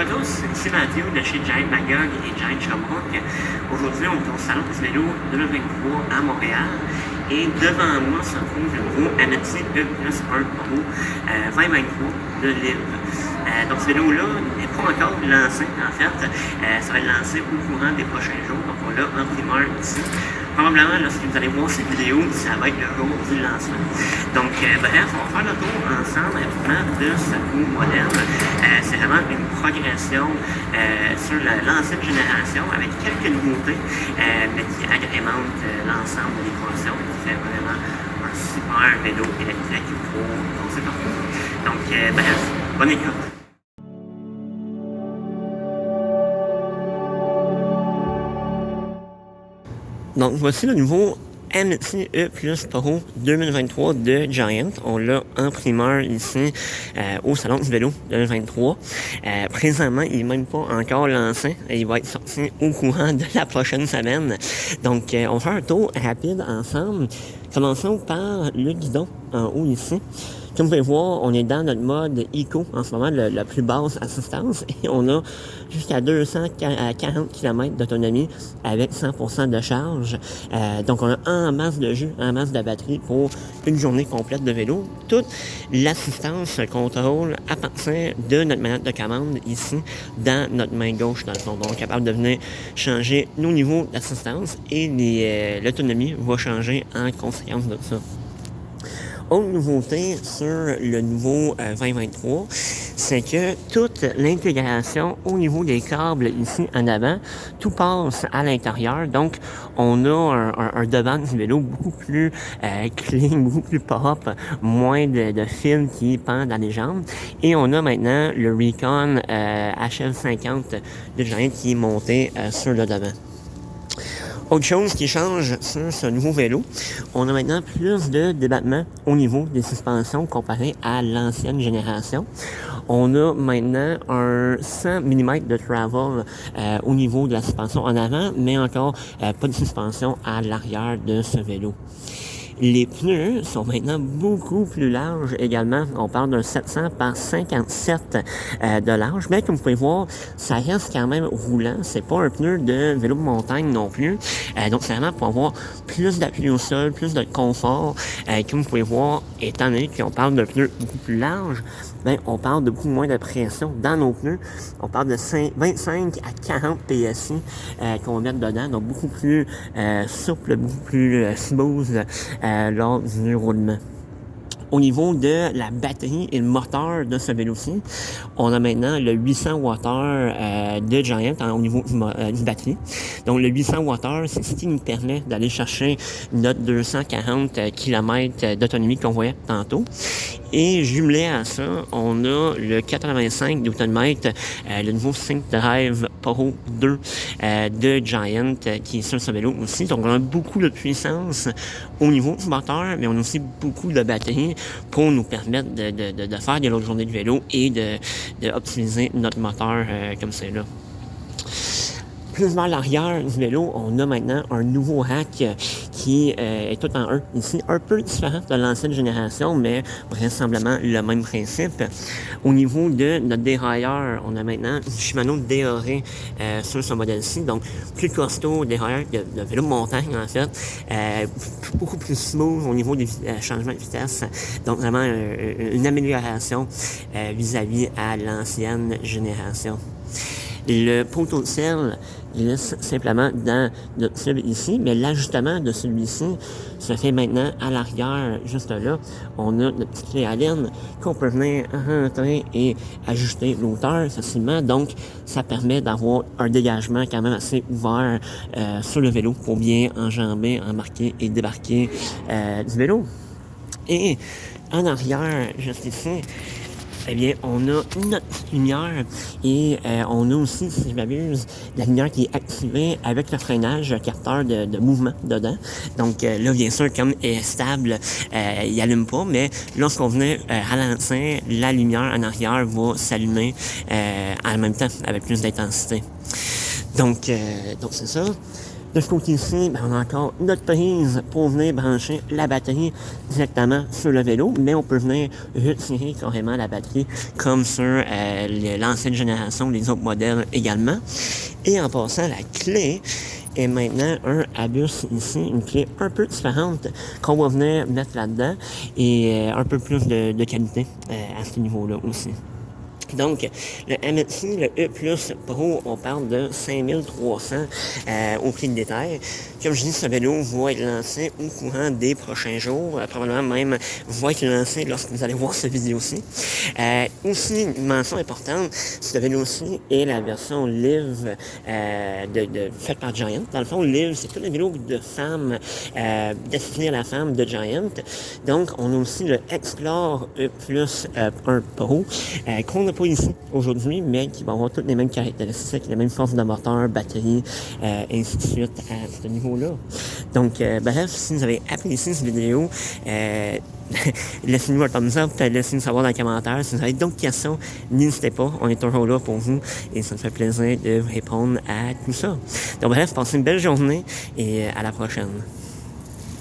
tous, ici Mathieu de chez Giant Magog et Giant Sherbrooke. Aujourd'hui, on est au Salon du vélo 2023 à Montréal. Et devant moi se trouve le nouveau Amity E Plus 1 Pro 2023 de Liv. Donc ce vélo-là n'est pas encore lancé en fait. Ça va être lancé au courant des prochains jours. Donc on l'a en primeur ici. Probablement, lorsque vous allez voir cette vidéo, ça va être le jour du lancement. Donc bref, on va faire le tour ensemble rapidement de ce nouveau modèle. C'est vraiment une progression sur l'ancienne génération avec quelques nouveautés, mais qui agrémentent l'ensemble des fonctions, qui fait vraiment un super vélo électrique pour passer partout. Donc bref, bonne écoute. Donc voici le nouveau Amity E Plus Pro 2023 de Giant. On l'a en primeur ici au Salon du vélo 2023. Présentement, il n'est même pas encore lancé. Il va être sorti au courant de la prochaine semaine. Donc, on fait un tour rapide ensemble. Commençons par le guidon en haut ici. Comme vous pouvez voir, on est dans notre mode Eco en ce moment, la plus basse assistance, et on a jusqu'à 240 km d'autonomie avec 100% de charge. Donc on a en masse de jus, en masse de batterie pour une journée complète de vélo. Toute l'assistance se contrôle à partir de notre manette de commande ici, dans notre main gauche dans le fond. Donc on est capable de venir changer nos niveaux d'assistance et l'autonomie va changer en conséquence de ça. Autre nouveauté sur le nouveau 2023, c'est que toute l'intégration au niveau des câbles ici en avant, tout passe à l'intérieur. Donc, on a un devant du vélo beaucoup plus clean, beaucoup plus propre, moins de fils qui pendent dans les jambes. Et on a maintenant le Recon HL50 de Giant qui est monté sur le devant. Autre chose qui change sur ce nouveau vélo, on a maintenant plus de débattement au niveau des suspensions comparé à l'ancienne génération. On a maintenant un 100 mm de travel au niveau de la suspension en avant, mais encore pas de suspension à l'arrière de ce vélo. Les pneus sont maintenant beaucoup plus larges également. On parle d'un 700 par 57 de large. Mais comme vous pouvez voir, ça reste quand même roulant. C'est pas un pneu de vélo de montagne non plus. Donc c'est vraiment pour avoir plus d'appui au sol, plus de confort. Comme vous pouvez voir, étant donné qu'on parle d'un pneu beaucoup plus large, ben, on parle de beaucoup moins de pression dans nos pneus. On parle de 25 à 40 PSI qu'on va mettre dedans. Donc beaucoup plus souple, beaucoup plus smooth lors du roulement. Au niveau de la batterie et le moteur de ce vélo-ci, on a maintenant le 800 Wh de Giant au niveau du batterie. Donc le 800 Wh, c'est ce qui nous permet d'aller chercher notre 240 km d'autonomie qu'on voyait tantôt. Et jumelé à ça, on a le 85 Nm, le nouveau Sync Drive Pro 2 de Giant qui est sur ce vélo aussi. Donc on a beaucoup de puissance au niveau du moteur, mais on a aussi beaucoup de batterie pour nous permettre de faire des longues journées de vélo et de optimiser notre moteur comme c'est là. Plus vers l'arrière du vélo, on a maintenant un nouveau rack qui est tout en un. Ici, un peu différent de l'ancienne génération, mais vraisemblablement le même principe. Au niveau de notre dérailleur, on a maintenant du Shimano déoré sur ce modèle-ci. Donc, plus costaud, dérailleur de vélo de montagne, en fait. Beaucoup plus smooth au niveau des changements de vitesse. Donc, vraiment une amélioration vis-à-vis à l'ancienne génération. Le poteau de selle glisse simplement dans notre tube ici, mais l'ajustement de celui-ci se fait maintenant à l'arrière, juste là. On a notre petite clé à laine qu'on peut venir rentrer et ajuster l'hauteur facilement. Donc, ça permet d'avoir un dégagement quand même assez ouvert sur le vélo pour bien enjamber, embarquer et débarquer du vélo. Et en arrière, juste ici, eh bien, on a notre petite lumière et on a aussi, si je m'abuse, la lumière qui est activée avec le freinage, le capteur de mouvement dedans. Donc là, bien sûr, comme elle est stable, il allume pas, mais lorsqu'on venait ralentir, la lumière en arrière va s'allumer en même temps avec plus d'intensité. Donc c'est ça. De ce côté-ci, on a encore notre prise pour venir brancher la batterie directement sur le vélo, mais on peut venir retirer carrément la batterie comme sur l'ancienne génération, les autres modèles également. Et en passant, la clé est maintenant un Abus ici, une clé un peu différente qu'on va venir mettre là-dedans et un peu plus de qualité à ce niveau-là aussi. Donc, le MSI, le E Plus Pro, on parle de 5300 au prix de détail. Comme je dis, ce vélo va être lancé au courant des prochains jours. Probablement même va être lancé lorsque vous allez voir cette vidéo-ci. Aussi, une mention importante, ce vélo-ci est la version Live faite par Giant. Dans le fond, Live, c'est tout le vélo de femmes, destiné à la femme de Giant. Donc, on a aussi le Explore E Plus 1 Pro, qu'on n'a pas ici aujourd'hui, mais qui va avoir toutes les mêmes caractéristiques, les mêmes forces de moteur, batterie, ainsi de suite à ce niveau-là. Donc, bref, si vous avez apprécié cette vidéo, laissez-nous un thumbs up, laissez-nous savoir dans les commentaires. Si vous avez d'autres questions, n'hésitez pas, on est toujours là pour vous et ça me fait plaisir de répondre à tout ça. Donc bref, passez une belle journée et à la prochaine.